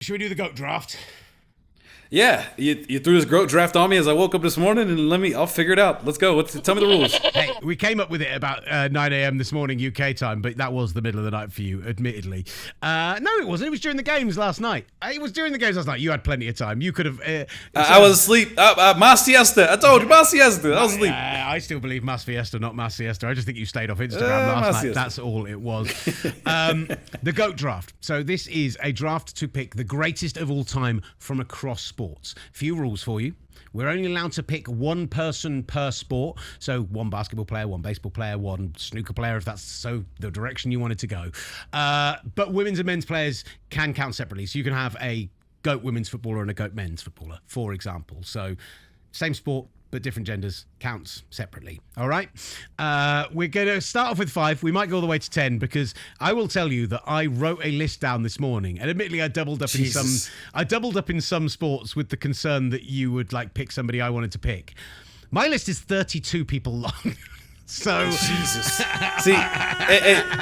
Should we do the GOAT draft? Yeah, you threw this GOAT draft on me as I woke up this morning, and I'll figure it out. Let's go. Tell me the rules. Hey, we came up with it about 9 a.m. this morning UK time, but that was the middle of the night for you, admittedly. No, it wasn't. It was during the games last night. It was during the games last night. You had plenty of time. You could have... I was asleep. Mas siesta. I told you, mas siesta. I was asleep. I still believe mas fiesta, not mas siesta. I just think you stayed off Instagram last night. Siesta. That's all it was. The GOAT draft. So this is a draft to pick the greatest of all time from across sports. Few rules for you. We're only allowed to pick one person per sport. So one basketball player, one baseball player, one snooker player, if that's so the direction you wanted to go. But women's and men's players can count separately. So you can have a GOAT women's footballer and a GOAT men's footballer, for example. So same sport, but different genders, counts separately. All right? We're going to start off with 5. We might go all the way to 10 because I will tell you that I wrote a list down this morning, and admittedly I doubled up in some sports with the concern that you would pick somebody I wanted to pick. My list is 32 people long. So Jesus. See,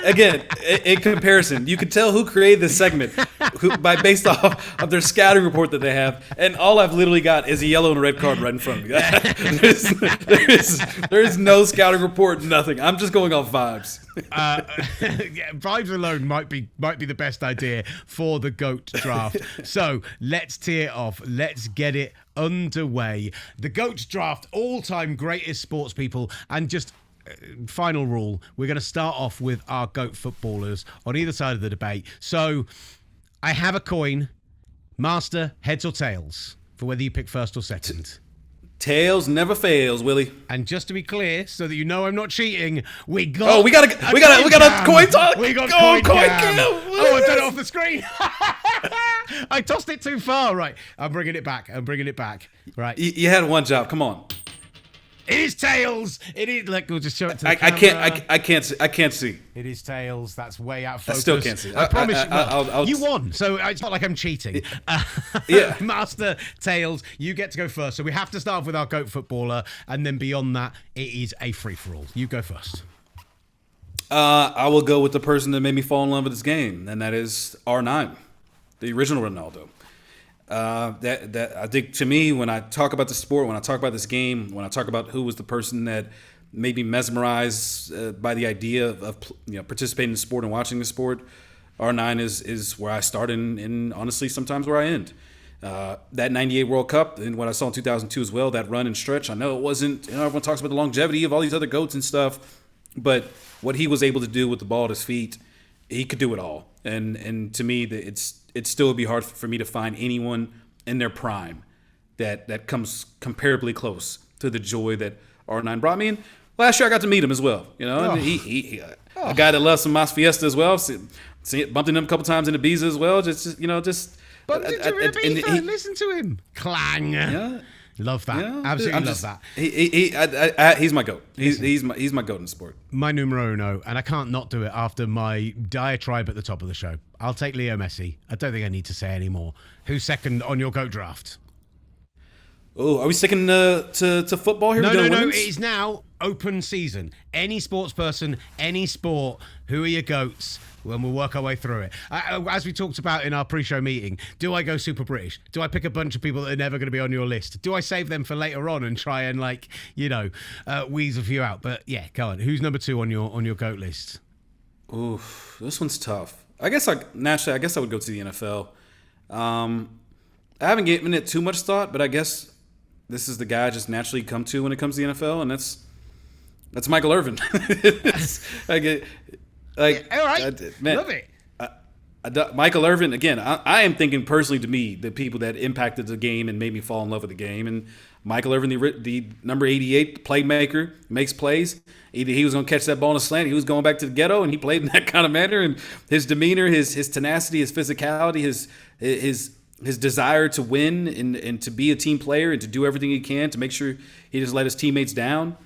again, in comparison, you can tell who created this segment based off of their scouting report that they have, and all I've literally got is a yellow and a red card right in front of me. There is no scouting report, nothing. I'm just going off vibes. Vibes alone might be the best idea for the GOAT draft. So let's tee it off. Let's get it underway. The GOAT draft, all-time greatest sports people, and just final rule, we're going to start off with our GOAT footballers on either side of the debate. So I have a coin. Master, heads or tails, for whether you pick first or second. Tails never fails, Willie. And just to be clear, so that you know I'm not cheating, we got a coin toss. We got coin cam. Oh, I've done it off the screen. I tossed it too far. Right, I'm bringing it back. Right. You had one job. Come on. It is tails. It is. We'll just show it to the camera. I can't see. It is tails. That's way out of focus. I still can't see. I promise you. You won, so it's not like I'm cheating. Yeah. Master, tails. You get to go first. So we have to start off with our GOAT footballer, and then beyond that, it is a free for all. You go first. I will go with the person that made me fall in love with this game, and that is R9, the original Ronaldo. That I think, to me, when I talk about the sport, when I talk about this game, when I talk about who was the person that made me mesmerized by the idea of participating in the sport and watching the sport, R9 is where I start and honestly sometimes where I end. That 98 World Cup and what I saw in 2002 as well, that run and stretch, I know it wasn't, everyone talks about the longevity of all these other GOATs and stuff, but what he was able to do with the ball at his feet, he could do it all. And to me, it still would be hard for me to find anyone in their prime that comes comparably close to the joy that R9 brought me. And last year I got to meet him as well. And he a guy that loves some Mas Fiesta as well. Bumped into him a couple times in Ibiza as well. Just bumped into Ibiza. Listen to him. Clang. Yeah. Love that. Yeah, absolutely love that. He's my GOAT. He's my GOAT in the sport. My numero uno, and I can't not do it after my diatribe at the top of the show. I'll take Leo Messi. I don't think I need to say any more. Who's second on your GOAT draft? Oh, are we sticking to football here? No. It is now open season. Any sports person, any sport. Who are your GOATs? And we'll work our way through it. As we talked about in our pre-show meeting, do I go super British? Do I pick a bunch of people that are never going to be on your list? Do I save them for later on and try and wheeze a few out? But yeah, go on. Who's number 2 on your GOAT list? Oof, this one's tough. I guess I would go to the NFL. I haven't given it too much thought, but I guess this is the guy I just naturally come to when it comes to the NFL, and that's Michael Irvin. All right, man, love it. Michael Irvin, again, I am thinking personally, to me, the people that impacted the game and made me fall in love with the game. And Michael Irvin, the number 88 playmaker, makes plays. Either he was going to catch that ball in a slant, he was going back to the ghetto, and he played in that kind of manner. And his demeanor, his tenacity, his physicality, his desire to win and to be a team player and to do everything he can to make sure he doesn't let his teammates down.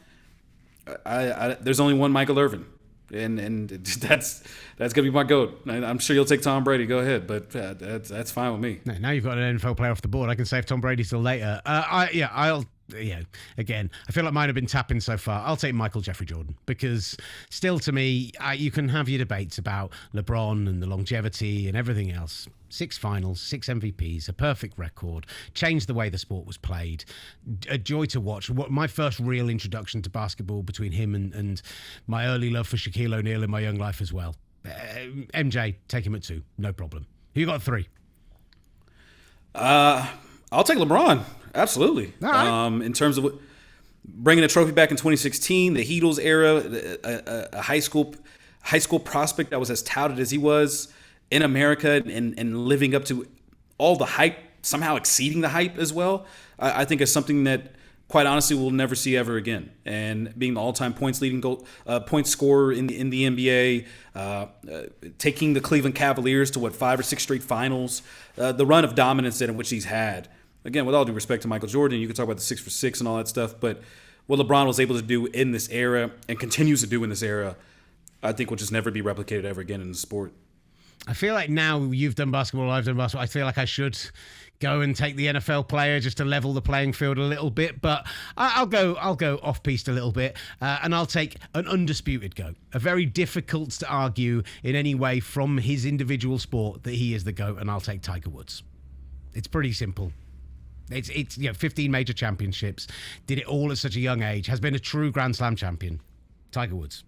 There's only one Michael Irvin. And that's gonna be my GOAT. I'm sure you'll take Tom Brady. Go ahead, but that's fine with me. Now you've got an NFL player off the board. I can save Tom Brady till later. I'll again, I feel like mine have been tapping so far. I'll take Michael Jeffrey Jordan because still to me, you can have your debates about LeBron and the longevity and everything else. 6 finals, 6 MVPs, a perfect record, changed the way the sport was played, a joy to watch. My first real introduction to basketball between him and my early love for Shaquille O'Neal in my young life as well. MJ, take him at 2, no problem. Who you got 3? I'll take LeBron. Absolutely. All right. In terms of bringing a trophy back in 2016, the Heatles era, a high school prospect that was as touted as he was in America and living up to all the hype, somehow exceeding the hype as well, I think is something that, quite honestly, we'll never see ever again. And being the all-time point scorer in the NBA, taking the Cleveland Cavaliers to 5 or 6 straight finals, the run of dominance in which he's had. Again, with all due respect to Michael Jordan, you can talk about the 6 for 6 and all that stuff, but what LeBron was able to do in this era and continues to do in this era, I think will just never be replicated ever again in the sport. I feel like now you've done basketball, I've done basketball, I feel like I should go and take the NFL player just to level the playing field a little bit, but I'll go off-piste a little bit, and I'll take an undisputed GOAT. A very difficult to argue in any way from his individual sport that he is the GOAT, and I'll take Tiger Woods. It's pretty simple. It's 15 major championships, did it all at such a young age, has been a true Grand Slam champion. Tiger Woods.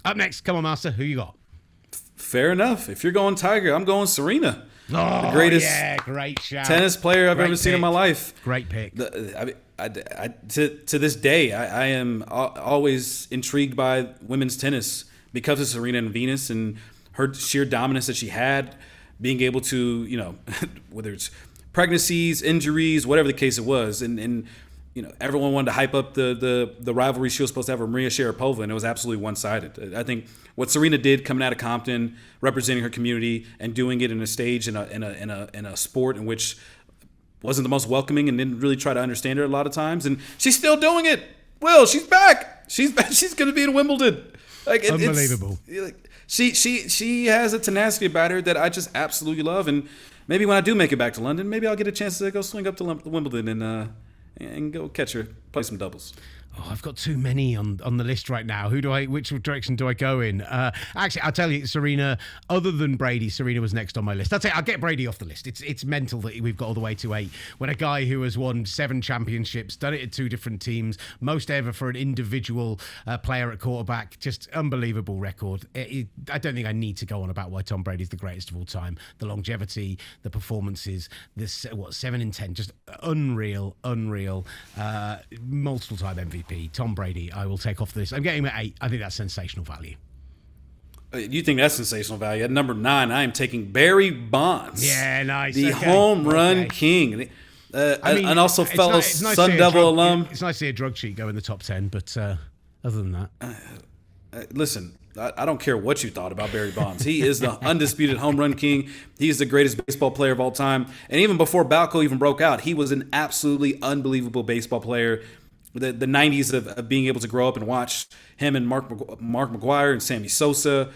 Up next, come on, Master, who you got? Fair enough. If you're going Tiger, I'm going Serena. Oh, the greatest great shout. tennis player I've ever seen pick. in my life. Great pick. To this day, I am always intrigued by women's tennis because of Serena and Venus and her sheer dominance that she had, being able to, whether it's pregnancies, injuries, whatever the case it was, and everyone wanted to hype up the rivalry she was supposed to have with Maria Sharapova, and it was absolutely one-sided. I think what Serena did coming out of Compton, representing her community and doing it in a stage in a sport in which wasn't the most welcoming and didn't really try to understand her a lot of times, and she's still doing it. Will, she's back. She's back. She's going to be in Wimbledon. Unbelievable. She has a tenacity about her that I just absolutely love, and maybe when I do make it back to London, maybe I'll get a chance to go swing up to Wimbledon and go catch her, play some doubles. Oh, I've got too many on the list right now. Which direction do I go in? Actually, I'll tell you, Serena, other than Brady, Serena was next on my list. I'll get Brady off the list. It's mental that we've got all the way to 8. When a guy who has won 7 championships, done it at 2 different teams, most ever for an individual player at quarterback, just unbelievable record. I don't think I need to go on about why Tom Brady's the greatest of all time. The longevity, the performances, 7 in 10, just unreal, multiple time MVP. Tom Brady, I will take off the list. I'm getting him at 8. I think that's sensational value. You think that's sensational value? At number 9, I am taking Barry Bonds. Yeah, nice. The home run king. And also fellow Sun Devil alum. It's nice to see a drug cheat go in the top 10, but other than that. Listen, I don't care what you thought about Barry Bonds. He is the undisputed home run king. He's the greatest baseball player of all time. And even before Balco even broke out, he was an absolutely unbelievable baseball player. The 90s of being able to grow up and watch him and Mark McGwire and Sammy Sosa.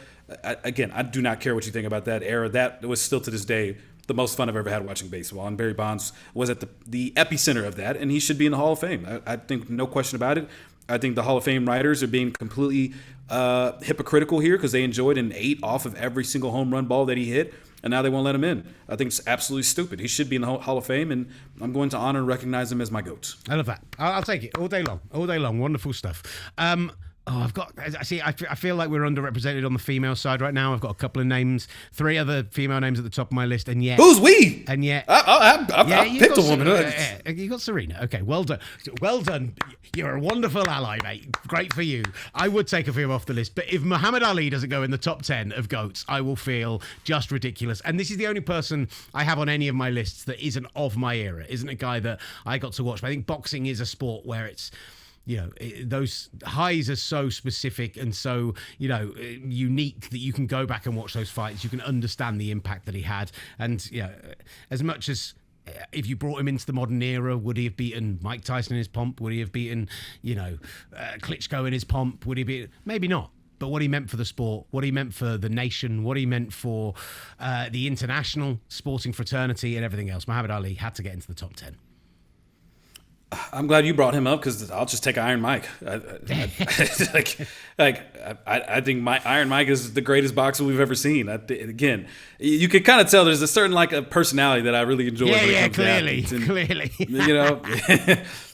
I do not care what you think about that era. That was still to this day the most fun I've ever had watching baseball. And Barry Bonds was at the epicenter of that, and he should be in the Hall of Fame. I think no question about it. I think the Hall of Fame writers are being completely hypocritical here because they enjoyed an 8 off of every single home run ball that he hit, and now they won't let him in. I think it's absolutely stupid. He should be in the Hall of Fame, and I'm going to honor and recognize him as my GOAT. I love that. I'll take it all day long. Wonderful stuff. I feel like we're underrepresented on the female side right now. I've got a couple of names, 3 other female names at the top of my list, and yet... Who's we? And yet... I picked a woman. You got Serena. Okay, well done. Well done. You're a wonderful ally, mate. Great for you. I would take a female off the list, but if Muhammad Ali doesn't go in the top 10 of GOATs, I will feel just ridiculous. And this is the only person I have on any of my lists that isn't of my era, isn't a guy that I got to watch. But I think boxing is a sport where it's... those highs are so specific and so, unique that you can go back and watch those fights. You can understand the impact that he had. And, as much as if you brought him into the modern era, would he have beaten Mike Tyson in his pomp? Would he have beaten, Klitschko in his pomp? Would he be? Maybe not. But what he meant for the sport, what he meant for the nation, what he meant for the international sporting fraternity and everything else, Muhammad Ali had to get into the top 10. I'm glad you brought him up because I'll just take Iron Mike. I think Iron Mike is the greatest boxer we've ever seen. Again, you can kind of tell there's a certain like a personality that I really enjoy. Clearly. You know,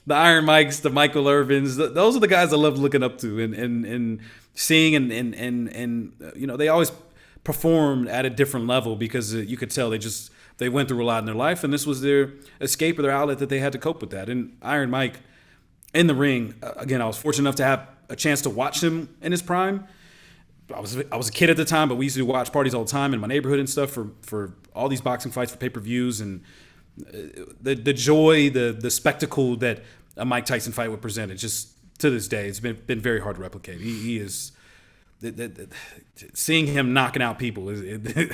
the Iron Mikes, the Michael Irvins, those are the guys I love looking up to and seeing and you know, they always performed at a different level because you could tell they went through a lot in their life, and this was their escape or their outlet that they had to cope with that. And Iron Mike in the ring, again, I was fortunate enough to have a chance to watch him in his prime. I was a kid at the time, but we used to watch parties all the time in my neighborhood and stuff for all these boxing fights for pay-per-views, and the joy, the spectacle that a Mike Tyson fight would present. It just, to this day, it's been very hard to replicate. He is... seeing him knocking out people, a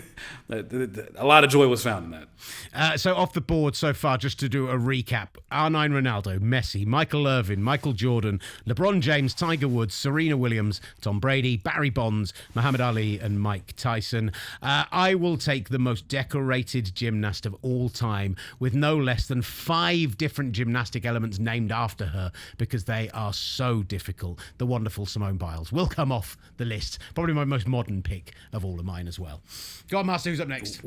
lot of joy was found in that. So off the board so far, just to do a recap: R9 Ronaldo, Messi, Michael Irvin, Michael Jordan, LeBron James, Tiger Woods, Serena Williams, Tom Brady, Barry Bonds, Muhammad Ali, and Mike Tyson. I will take the most decorated gymnast of all time, with no less than 5 different gymnastic elements named after her because they are so difficult. The wonderful Simone Biles will come off the list. Probably my most modern pick of all of mine as well. Go on, Master, who's up next?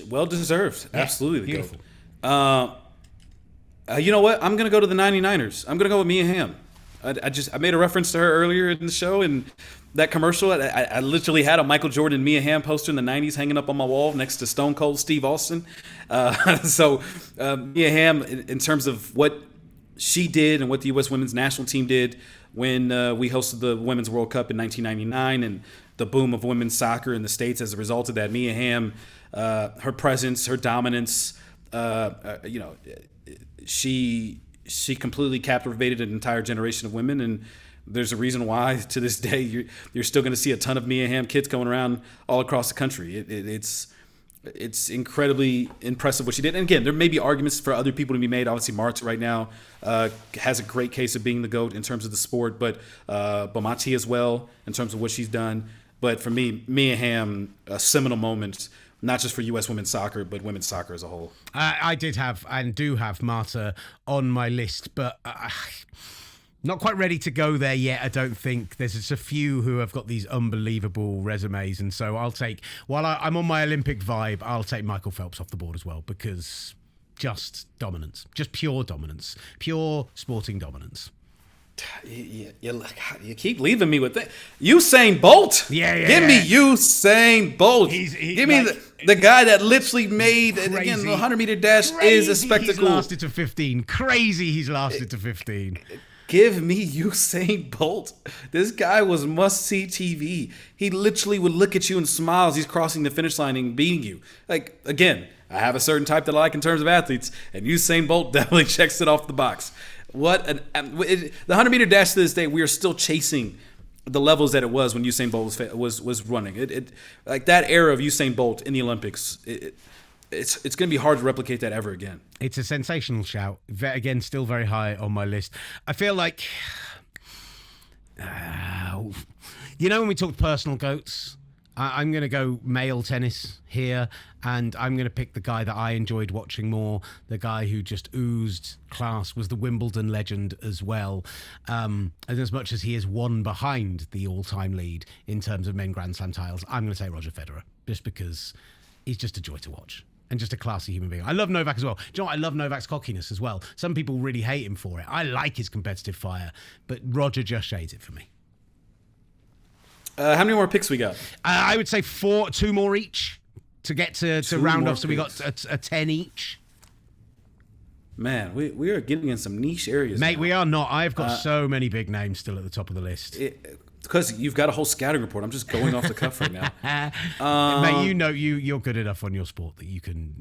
Well deserved. Yeah, absolutely. Beautiful. You know what? I'm going to go to the 99ers. I'm going to go with Mia Hamm. I made a reference to her earlier in the show, and that commercial, I literally had a Michael Jordan Mia Hamm poster in the 90s hanging up on my wall next to Stone Cold Steve Austin. So Mia Hamm, in terms of what she did and what the U.S. women's national team did when we hosted the Women's World Cup in 1999 and the boom of women's soccer in the States as a result of that. Mia Hamm, her presence, her dominance, you know, she completely captivated an entire generation of women, and there's a reason why to this day you're still going to see a ton of Mia Hamm kids going around all across the country. It's incredibly impressive what she did. And again, there may be arguments for other people to be made. Obviously, Marta right now has a great case of being the GOAT in terms of the sport, but Bonmatí as well in terms of what she's done. But for me, Mia Hamm, a seminal moment, not just for U.S. women's soccer, but women's soccer as a whole. I did have and do have Marta on my list, but... not quite ready to go there yet, I don't think. There's just a few who have got these unbelievable resumes, and so I'll take, while I'm on my Olympic vibe, I'll take Michael Phelps off the board as well, because just dominance, just pure dominance, pure sporting dominance. You keep leaving me with that. Usain Bolt. Give me Usain Bolt. Give me the guy that literally made, again, the 100-meter dash is a spectacle. He's lasted to 15. Crazy he's lasted to 15. Give me Usain Bolt. This guy was must-see TV. He literally would look at you and smile as he's crossing the finish line and beating you. Like, again, I have a certain type that I like in terms of athletes, and Usain Bolt definitely checks it off the box. The 100-meter dash to this day, we are still chasing the levels that it was when Usain Bolt was running. Like that era of Usain Bolt in the Olympics, it's going to be hard to replicate that ever again. It's a sensational shout. Again, still very high on my list. I feel like, you know, when we talk personal GOATs, I'm going to go male tennis here, and I'm going to pick the guy that I enjoyed watching more, the guy who just oozed class, was the Wimbledon legend as well. And as much as he is one behind the all-time lead in terms of men Grand Slam titles, I'm going to say Roger Federer, just because he's just a joy to watch. And just a classy human being. I love Novak as well. Do you know what? I love Novak's cockiness as well. Some people really hate him for it. I like his competitive fire, but Roger just shades it for me. How many more picks we got? I would say 2 more each to get to round off. So we got a 10 each. Man, we are getting in some niche areas, mate. Now. We are not. I've got so many big names still at the top of the list. Because you've got a whole scouting report. I'm just going off the cuff right now. Mate, you know you're good enough on your sport that you can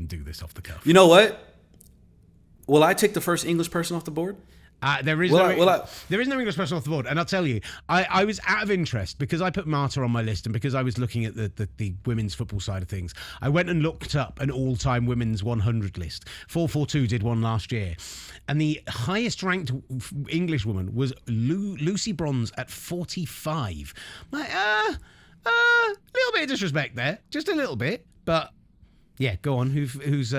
do this off the cuff. You know what? Will I take the first English person off the board? There is no English person off the board, and I'll tell you, I was out of interest because I put Marta on my list, and because I was looking at the women's football side of things. I went and looked up an all-time women's 100 list. 442 did one last year, and the highest-ranked English woman was Lucy Bronze at 45. Like, a little bit of disrespect there, just a little bit, but yeah, go on. Who's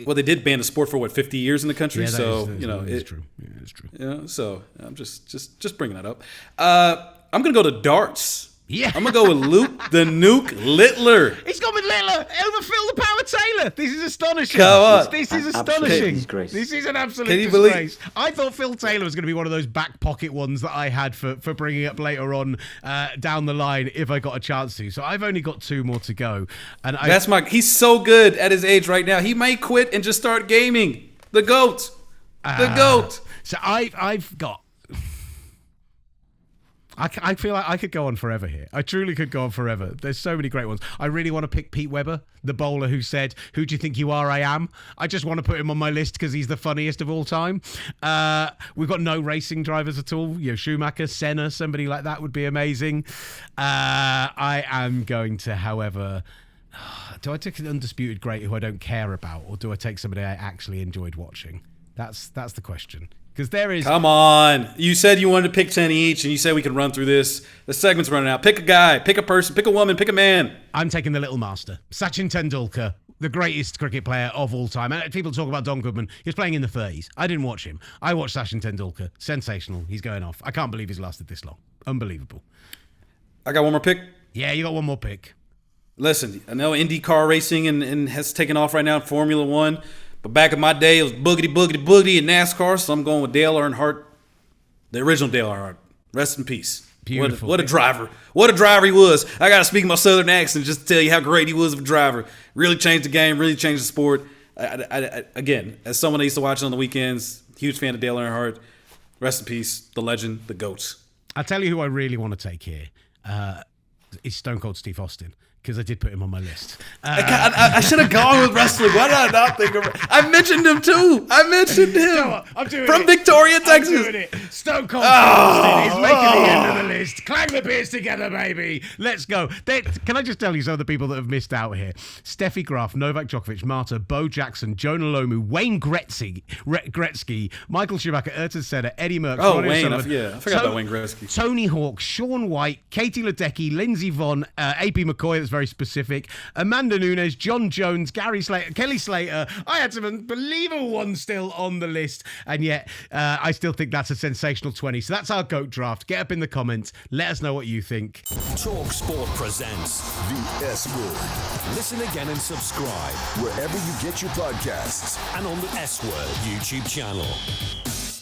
Well, they did ban the sport for 50 years in the country. Yeah, so it's true. Yeah, it's true. So I'm just bringing that up. I'm gonna go to darts. Yeah. I'm gonna go with Luke the Nuke Littler. He's gone with Littler over Phil the Power Taylor. This is astonishing. Come on. This is astonishing. Disgrace. This is an absolute Can you disgrace. I thought Phil Taylor was going to be one of those back pocket ones that I had for bringing up later on down the line if I got a chance to. So I've only got 2 more to go. And He's so good at his age right now. He might quit and just start gaming. The GOAT. The GOAT. So I've got. I feel like I could go on forever here. I truly could go on forever. There's so many great ones. I really want to pick Pete Webber, the bowler who said, "Who do you think you are? I am." I just want to put him on my list because he's the funniest of all time. We've got no racing drivers at all. Schumacher, Senna, somebody like that would be amazing. I am going to, however... Do I take an undisputed great who I don't care about, or do I take somebody I actually enjoyed watching? That's the question. Because there is... Come on. You said you wanted to pick 10 each, and you said we can run through this. The segment's running out. Pick a guy, pick a person, pick a woman, pick a man. I'm taking the little master. Sachin Tendulkar, the greatest cricket player of all time. And people talk about Don Goodman. He was playing in the 30s. I didn't watch him. I watched Sachin Tendulkar. Sensational. He's going off. I can't believe he's lasted this long. Unbelievable. I got one more pick. Yeah, you got one more pick. Listen, I know IndyCar racing and has taken off right now in Formula One. But back in my day, it was boogity in NASCAR, so I'm going with Dale Earnhardt, the original Dale Earnhardt. Rest in peace. Beautiful. What a driver. What a driver he was. I got to speak my southern accent just to tell you how great he was of a driver. Really changed the game, really changed the sport. Again, as someone that used to watch it on the weekends, huge fan of Dale Earnhardt. Rest in peace, the legend, the GOAT. I'll tell you who I really want to take here. Is Stone Cold Steve Austin. Because I did put him on my list. I should have gone with wrestling. Why did I not think of it? I mentioned him too. I mentioned him. I'm doing From it. Victoria, Texas. I'm doing it. Stone Cold Austin is making the end of the list. Clang the beers together, baby. Let's go. Can I just tell you some of the people that have missed out here? Steffi Graf, Novak Djokovic, Marta, Bo Jackson, Jonah Lomu, Wayne Gretzky, Michael Schumacher, Ayrton Senna, Eddie Merckx. Oh, Wayne. I forgot about Wayne Gretzky. Tony Hawk, Shaun White, Katie Ledecky, Lindsey Vonn, AP McCoy, that's very specific, Amanda Nunes, John Jones, Gary Slater, Kelly Slater. I had some unbelievable ones still on the list, and yet I still think that's a sensational 20. So that's our GOAT draft. Get up in the comments. Let us know what you think. talkSPORT presents The S Word. Listen again and subscribe. Wherever you get your podcasts. And on the S Word YouTube channel.